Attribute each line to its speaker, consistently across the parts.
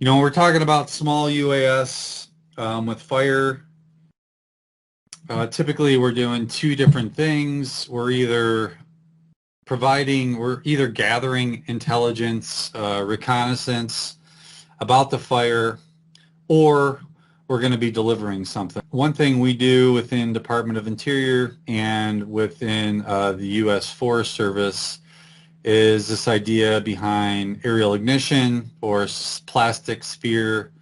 Speaker 1: You know, we're talking about small UAS with fire. Typically, we're doing two different things. We're either gathering intelligence, reconnaissance about the fire, or we're going to be delivering something. One thing we do within Department of Interior and within the U.S. Forest Service is this idea behind aerial ignition or plastic sphere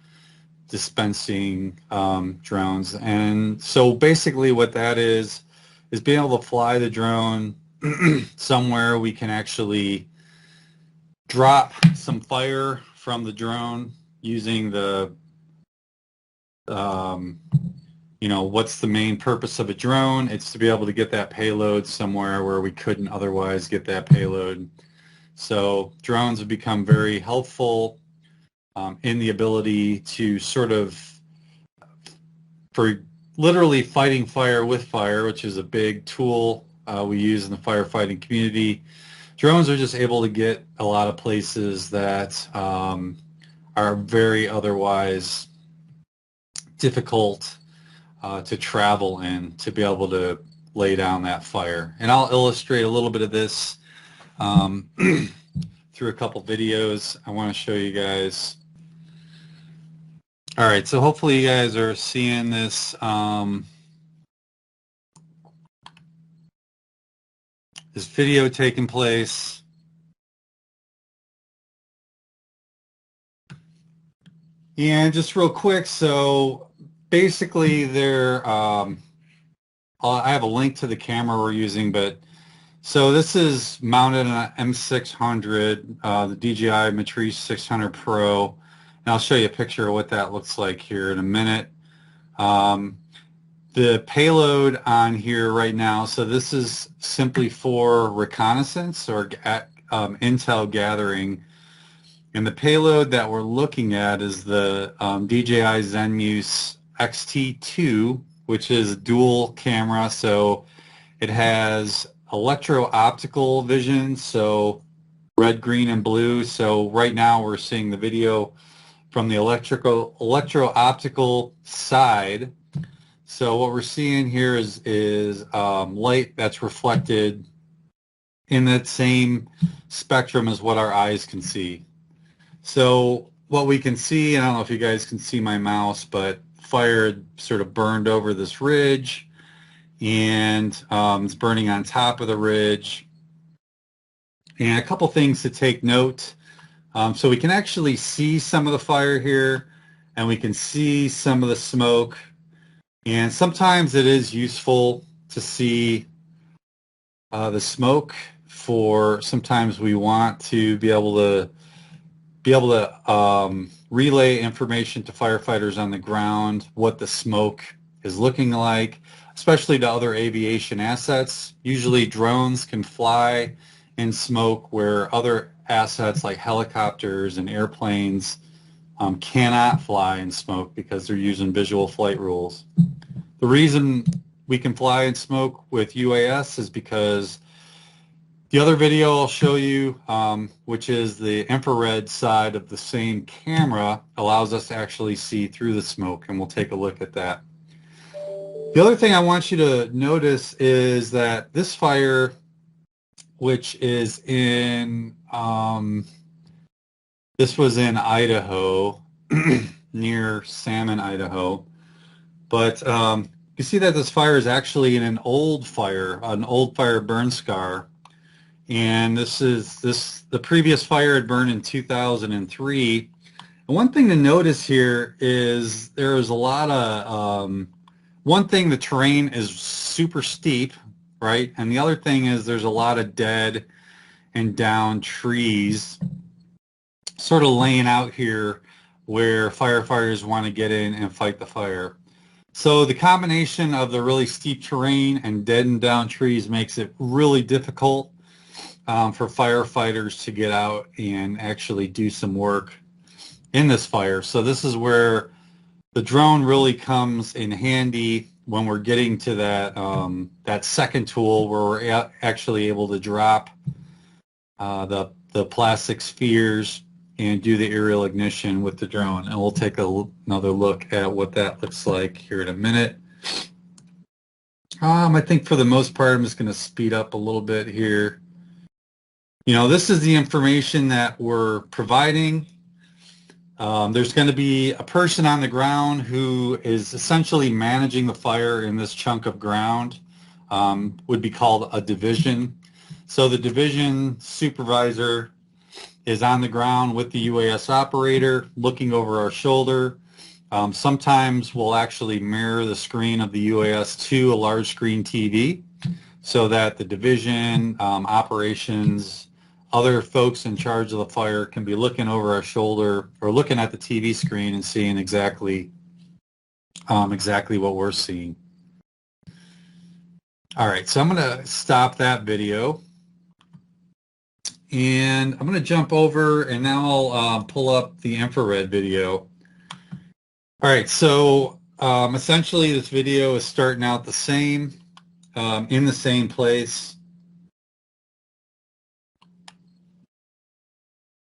Speaker 1: dispensing drones. And so basically what that is being able to fly the drone somewhere we can actually drop some fire from the drone using the you know, what's the main purpose of a drone? It's to be able to get that payload somewhere where we couldn't otherwise get that payload. So drones have become very helpful in the ability to sort of, for literally fighting fire with fire, which is a big tool we use in the firefighting community. Drones are just able to get a lot of places that are very otherwise difficult to travel in, to be able to lay down that fire. And I'll illustrate a little bit of this through a couple videos I want to show you guys. All right, so hopefully you guys are seeing this this video taking place. And just real quick, so basically I have a link to the camera we're using, but so this is mounted on an M600, the DJI Matrice 600 Pro, and I'll show you a picture of what that looks like here in a minute. The payload on here right now, so this is simply for reconnaissance or intel gathering. And the payload that we're looking at is the DJI Zenmuse XT2, which is dual camera. So it has electro-optical vision, so red, green, and blue. So right now we're seeing the video from the electro-optical side. So what we're seeing here is light that's reflected in that same spectrum as what our eyes can see. So what we can see, and I don't know if you guys can see my mouse, but fire sort of burned over this ridge, and it's burning on top of the ridge. And a couple things to take note. So we can actually see some of the fire here, and we can see some of the smoke. And sometimes it is useful to see the smoke sometimes we want to be able to relay information to firefighters on the ground, what the smoke is looking like, especially to other aviation assets. Usually drones can fly in smoke where other assets like helicopters and airplanes cannot fly in smoke because they're using visual flight rules. The reason we can fly in smoke with UAS is because the other video I'll show you, which is the infrared side of the same camera, allows us to actually see through the smoke, and we'll take a look at that. The other thing I want you to notice is that this fire, which is in, this was in Idaho, near Salmon, Idaho, but you see that this fire is actually in an old fire burn scar. And the previous fire had burned in 2003. And one thing to notice here is there is a lot of, one thing, the terrain is super steep, right? And the other thing is there's a lot of dead and down trees sort of laying out here where firefighters want to get in and fight the fire. So the combination of the really steep terrain and dead and down trees makes it really difficult for firefighters to get out and actually do some work in this fire. So this is where the drone really comes in handy when we're getting to that that second tool where we're actually able to drop the plastic spheres and do the aerial ignition with the drone. And we'll take another look at what that looks like here in a minute. I think for the most part, I'm just going to speed up a little bit here. You know, this is the information that we're providing. There's going to be a person on the ground who is essentially managing the fire in this chunk of ground, would be called a division. So the division supervisor is on the ground with the UAS operator looking over our shoulder. Sometimes we'll actually mirror the screen of the UAS to a large screen TV so that the division, operations, other folks in charge of the fire can be looking over our shoulder or looking at the TV screen and seeing exactly what we're seeing. All right, so I'm going to stop that video. And I'm going to jump over and now I'll pull up the infrared video. All right, so essentially this video is starting out the same, in the same place.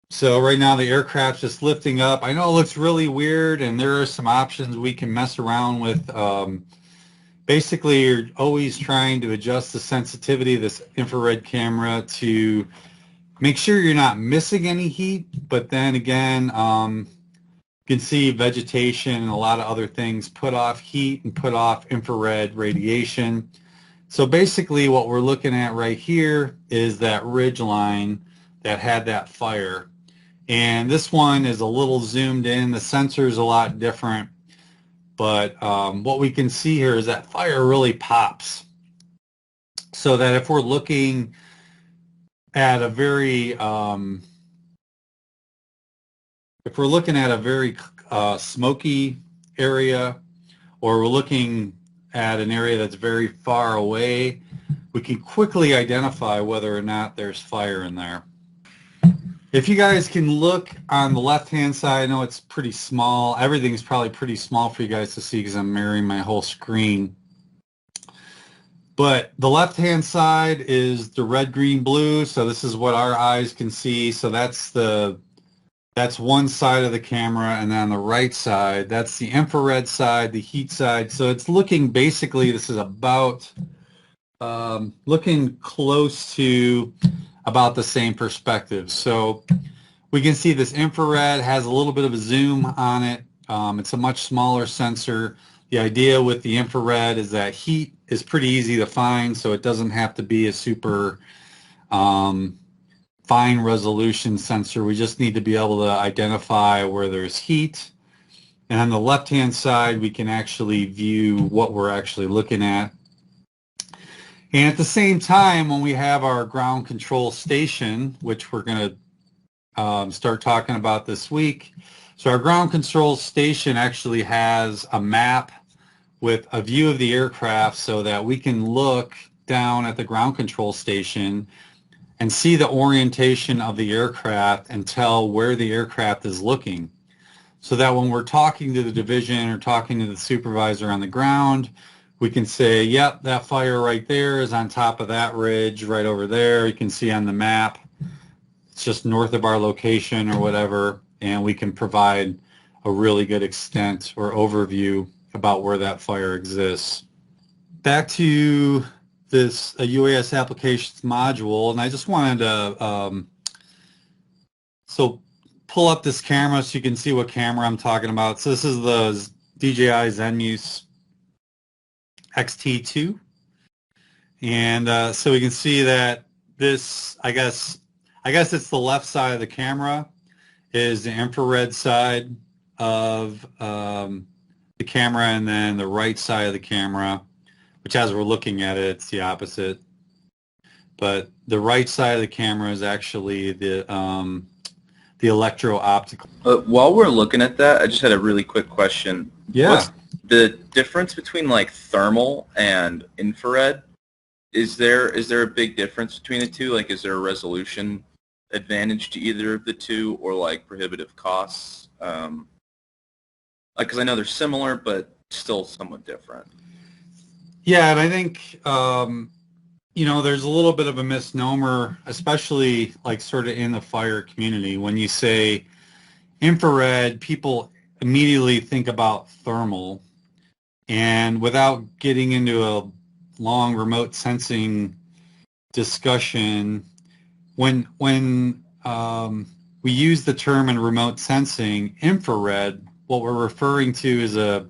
Speaker 1: So right now the aircraft's just lifting up. I know it looks really weird and there are some options we can mess around with. Basically, you're always trying to adjust the sensitivity of this infrared camera to make sure you're not missing any heat, but then again, you can see vegetation and a lot of other things put off heat and put off infrared radiation. So basically what we're looking at right here is that ridge line that had that fire. And this one is a little zoomed in. The sensor is a lot different. But what we can see here is that fire really pops. So that if we're looking at a very smoky area, or we're looking at an area that's very far away, we can quickly identify whether or not there's fire in there. If you guys can look on the left-hand side, I know it's pretty small. Everything's probably pretty small for you guys to see because I'm mirroring my whole screen. But the left-hand side is the red, green, blue. So this is what our eyes can see. So that's one side of the camera, and then on the right side, that's the infrared side, the heat side. So it's looking basically, this is about looking close to about the same perspective. So we can see this infrared has a little bit of a zoom on it. It's a much smaller sensor. The idea with the infrared is that heat is pretty easy to find, so it doesn't have to be a super fine resolution sensor. We just need to be able to identify where there's heat. And on the left-hand side, we can actually view what we're actually looking at. And at the same time, when we have our ground control station, which we're going to start talking about this week, so our ground control station actually has a map with a view of the aircraft so that we can look down at the ground control station and see the orientation of the aircraft and tell where the aircraft is looking. So that when we're talking to the division or talking to the supervisor on the ground, we can say, yep, that fire right there is on top of that ridge right over there. You can see on the map, it's just north of our location or whatever, and we can provide a really good extent or overview about where that fire exists. Back to this UAS applications module, and I just wanted to pull up this camera so you can see what camera I'm talking about. So this is the DJI Zenmuse XT2, and so we can see that this, I guess it's the left side of the camera is the infrared side of the camera, and then the right side of the camera, which as we're looking at it, it's the opposite. But the right side of the camera is actually the electro-optical.
Speaker 2: While we're looking at that, I just had a really quick question.
Speaker 1: Yeah.
Speaker 2: What's the difference between like thermal and infrared? Is there a big difference between the two? Like, is there a resolution advantage to either of the two, or like prohibitive costs? Like, because I know they're similar, but still somewhat different.
Speaker 1: Yeah, and I think you know, there's a little bit of a misnomer, especially like sort of in the fire community, when you say infrared, people immediately think about thermal. And without getting into a long remote sensing discussion, when we use the term in remote sensing, infrared, what we're referring to is a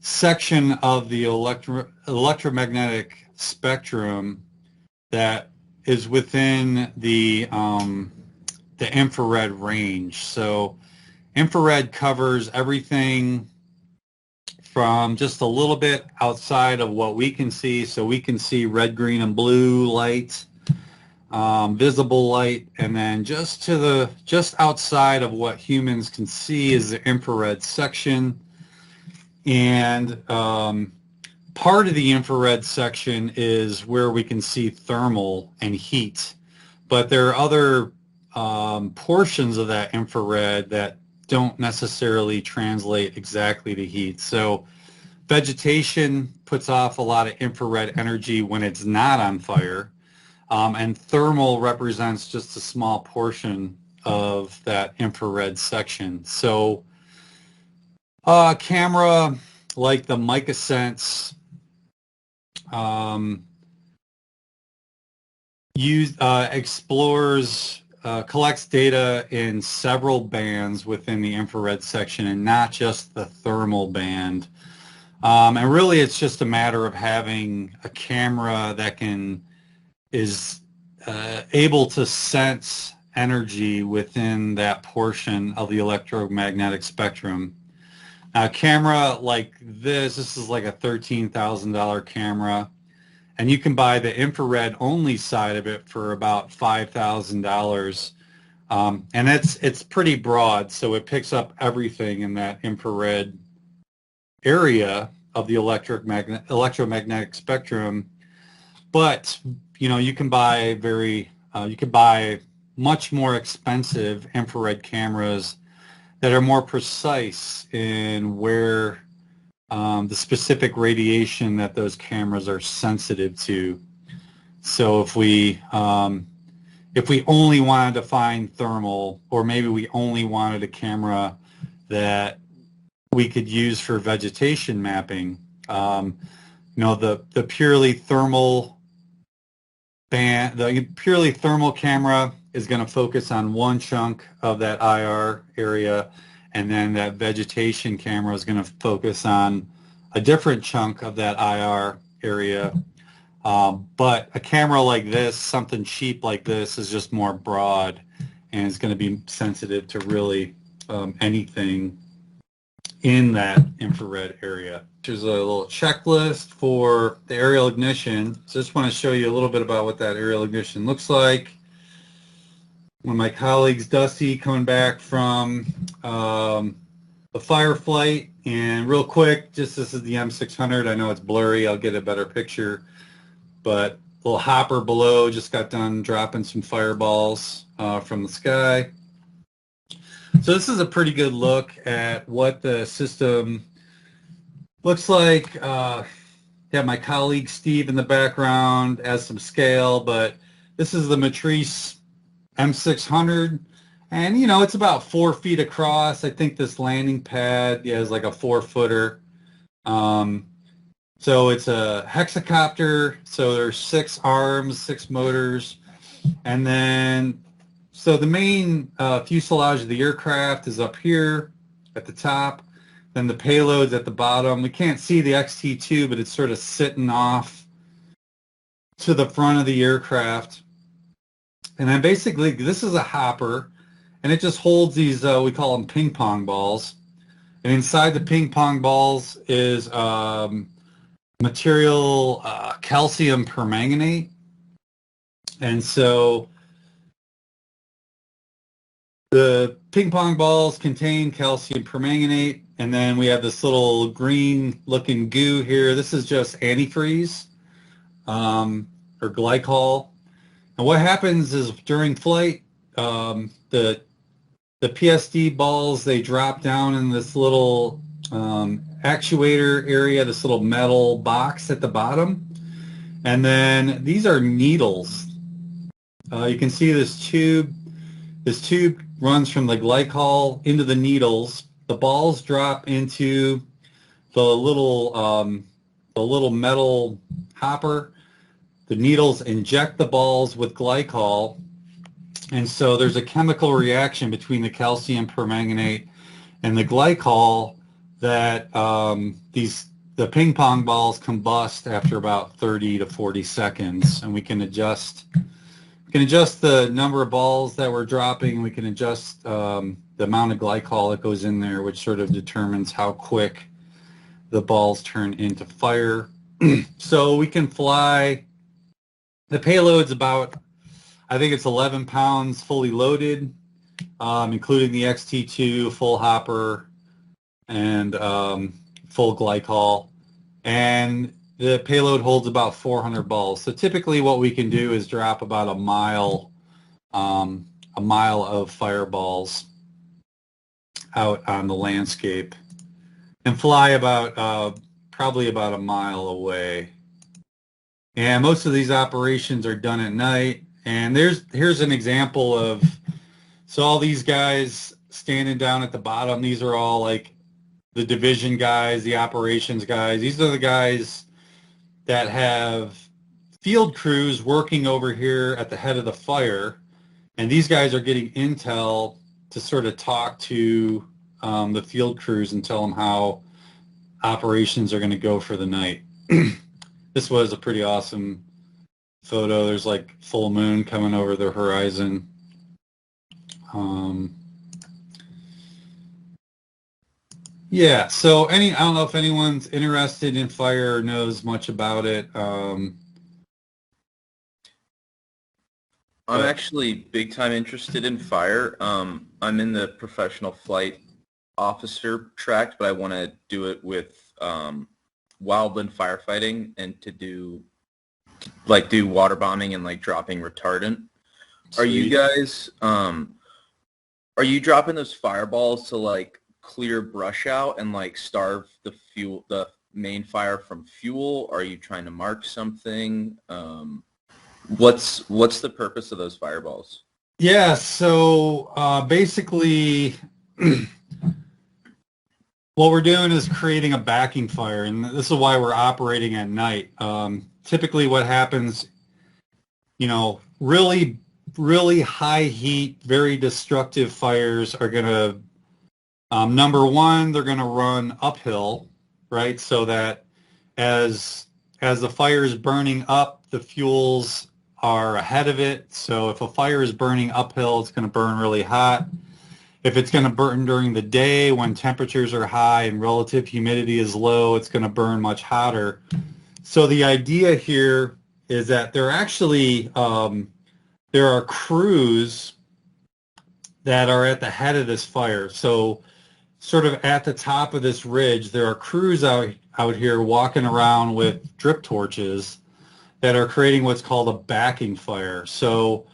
Speaker 1: section of the electromagnetic spectrum that is within the infrared range. So infrared covers everything from just a little bit outside of what we can see. So we can see red, green, and blue light, visible light, and then just outside of what humans can see is the infrared section. And part of the infrared section is where we can see thermal and heat, but there are other portions of that infrared that don't necessarily translate exactly to heat. So vegetation puts off a lot of infrared energy when it's not on fire, and thermal represents just a small portion of that infrared section. So a camera like the MicaSense collects data in several bands within the infrared section and not just the thermal band. And really it's just a matter of having a camera that is able to sense energy within that portion of the electromagnetic spectrum. Now, a camera like this is like a $13,000 camera, and you can buy the infrared only side of it for about $5,000. And it's pretty broad, so it picks up everything in that infrared area of the electromagnetic spectrum. But you can buy much more expensive infrared cameras that are more precise in where the specific radiation that those cameras are sensitive to. So if we only wanted to find thermal, or maybe we only wanted a camera that we could use for vegetation mapping, the purely thermal camera is going to focus on one chunk of that IR area, and then that vegetation camera is going to focus on a different chunk of that IR area. But a camera like this, something cheap like this, is just more broad and is going to be sensitive to really anything in that infrared area. Here's a little checklist for the aerial ignition. So I just want to show you a little bit about what that aerial ignition looks like. One of my colleagues, Dusty, coming back from a firefight, and real quick, this is the M600. I know it's blurry. I'll get a better picture, but a little hopper below just got done dropping some fireballs from the sky. So this is a pretty good look at what the system looks like. Yeah, my colleague Steve in the background has some scale, but this is the Matrice M600, and it's about 4 feet across. I think this landing pad is like a 4-footer. So it's a hexacopter, so there's 6 arms, 6 motors, and then so the main fuselage of the aircraft is up here at the top, then the payload's at the bottom. We can't see the XT2, but it's sort of sitting off to the front of the aircraft. And then basically this is a hopper, and it just holds these, we call them ping pong balls. And inside the ping pong balls is material calcium permanganate. And so the ping pong balls contain calcium permanganate, and then we have this little green looking goo here. This is just antifreeze or glycol. And what happens is during flight, the PSD balls, they drop down in this little actuator area, this little metal box at the bottom. And then these are needles. You can see this tube runs from the glycol into the needles. The balls drop into the little metal hopper. The needles inject the balls with glycol, and so there's a chemical reaction between the calcium permanganate and the glycol that the ping pong balls combust after about 30 to 40 seconds, and we can adjust the number of balls that we're dropping. We can adjust the amount of glycol that goes in there, which sort of determines how quick the balls turn into fire. So we can fly. The payload's about, I think it's 11 pounds fully loaded, including the XT2, full hopper, and full glycol. And the payload holds about 400 balls. So typically what we can do is drop about a mile of fireballs out on the landscape and fly about probably about a mile away. And most of these operations are done at night. And here's an example of, so all these guys standing down at the bottom, these are all like the division guys, the operations guys. These are the guys that have field crews working over here at the head of the fire. And these guys are getting intel to sort of talk to the field crews and tell them how operations are going to go for the night. This was a pretty awesome photo. There's like full moon coming over the horizon. Yeah, so I don't know if anyone's interested in fire or knows much about it.
Speaker 2: I'm actually big time interested in fire. I'm in the professional flight officer track, but I want to do it with wildland firefighting and to do water bombing and like dropping retardant.
Speaker 1: Sweet.
Speaker 2: Are you guys are you dropping those fireballs to like clear brush out and like starve the main fire from fuel? Are you trying to mark something? What's the purpose of those fireballs?
Speaker 1: Yeah, so basically what we're doing is creating a backing fire, and this is why we're operating at night. Typically what happens, really, really high heat, very destructive fires are going to, number one, they're going to run uphill, right? So that as the fire is burning up, the fuels are ahead of it. So if a fire is burning uphill, it's going to burn really hot. If it's going to burn during the day when temperatures are high and relative humidity is low, it's going to burn much hotter. So the idea here is that there are crews that are at the head of this fire. So sort of at the top of this ridge, there are crews out here walking around with drip torches that are creating what's called a backing fire. So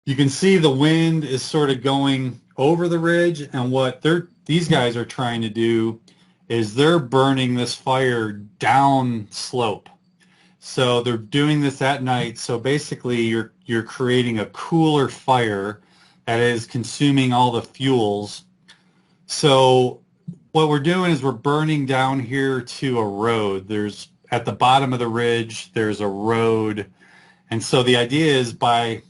Speaker 1: you can see the wind is sort of going over the ridge, and what these guys are trying to do is they're burning this fire down slope. So they're doing this at night. So basically you're creating a cooler fire that is consuming all the fuels. So what we're doing is we're burning down here to a road. There's at the bottom of the ridge, there's a road. And so the idea is by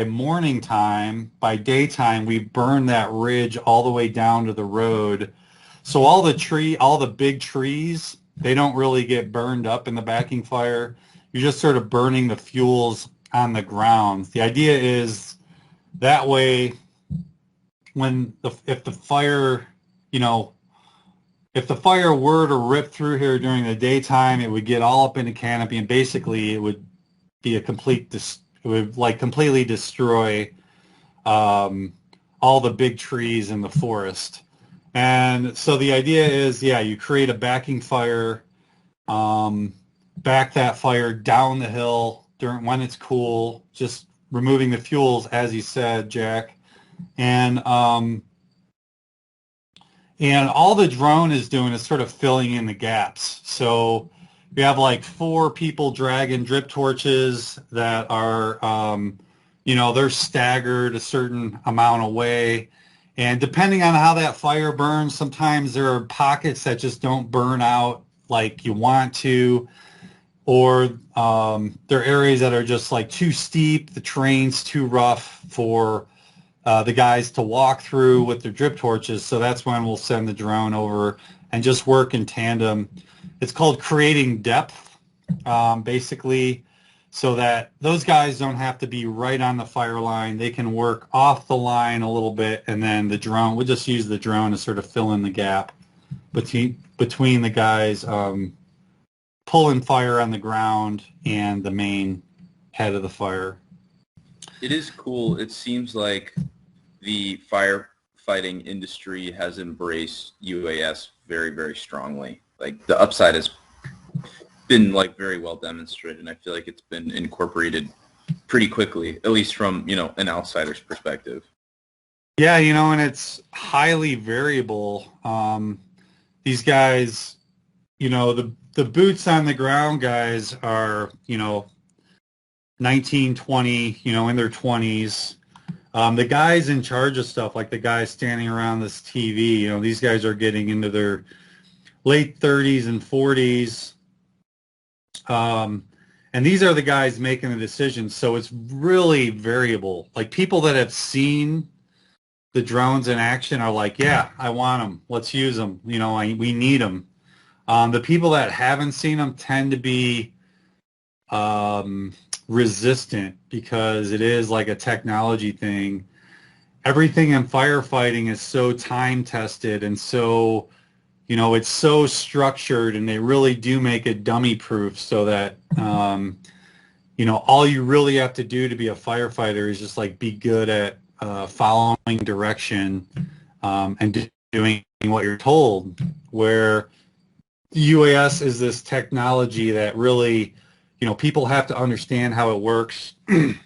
Speaker 1: morning time, by daytime, we burn that ridge all the way down to the road. So all the big trees, they don't really get burned up in the backing fire. You're just sort of burning the fuels on the ground. The idea is that way, if the fire were to rip through here during the daytime, it would get all up in the canopy, and basically it would be it would like completely destroy all the big trees in the forest. And so the idea is, yeah, you create a backing fire, back that fire down the hill when it's cool, just removing the fuels, as you said, Jack. And all the drone is doing is sort of filling in the gaps. So we have like 4 people dragging drip torches that are they're staggered a certain amount away. And depending on how that fire burns, sometimes there are pockets that just don't burn out like you want to, or there are areas that are just like too steep, the terrain's too rough for the guys to walk through with their drip torches. So that's when we'll send the drone over and just work in tandem. It's called creating depth, basically, so that those guys don't have to be right on the fire line. They can work off the line a little bit, and then the drone, we'll just use the drone to sort of fill in the gap between the guys pulling fire on the ground and the main head of the fire.
Speaker 2: It is cool. It seems like the firefighting industry has embraced UAS very, very strongly. Like the upside has been like very well demonstrated, and I feel like it's been incorporated pretty quickly, at least from, an outsider's perspective.
Speaker 1: Yeah, and it's highly variable. These guys, the boots on the ground guys are, 19, 20, in their 20s. The guys in charge of stuff, like the guys standing around this TV, these guys are getting into their late 30s and 40s. And these are the guys making the decisions, so it's really variable. Like people that have seen the drones in action are like, yeah, I want them. Let's use them. We need them. The people that haven't seen them tend to be resistant because it is like a technology thing. Everything in firefighting is so time tested and so, it's so structured, and they really do make it dummy proof so that, all you really have to do to be a firefighter is just like be good at following direction and doing what you're told, where UAS is this technology that really, people have to understand how it works, and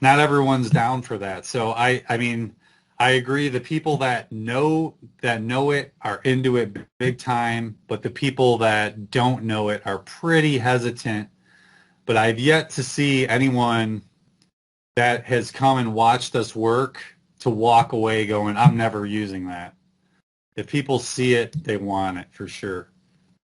Speaker 1: not everyone's down for that. So I mean, I agree. The people that know it are into it big time, but the people that don't know it are pretty hesitant. But I've yet to see anyone that has come and watched us work to walk away going, I'm never using that. If people see it, they want it for sure.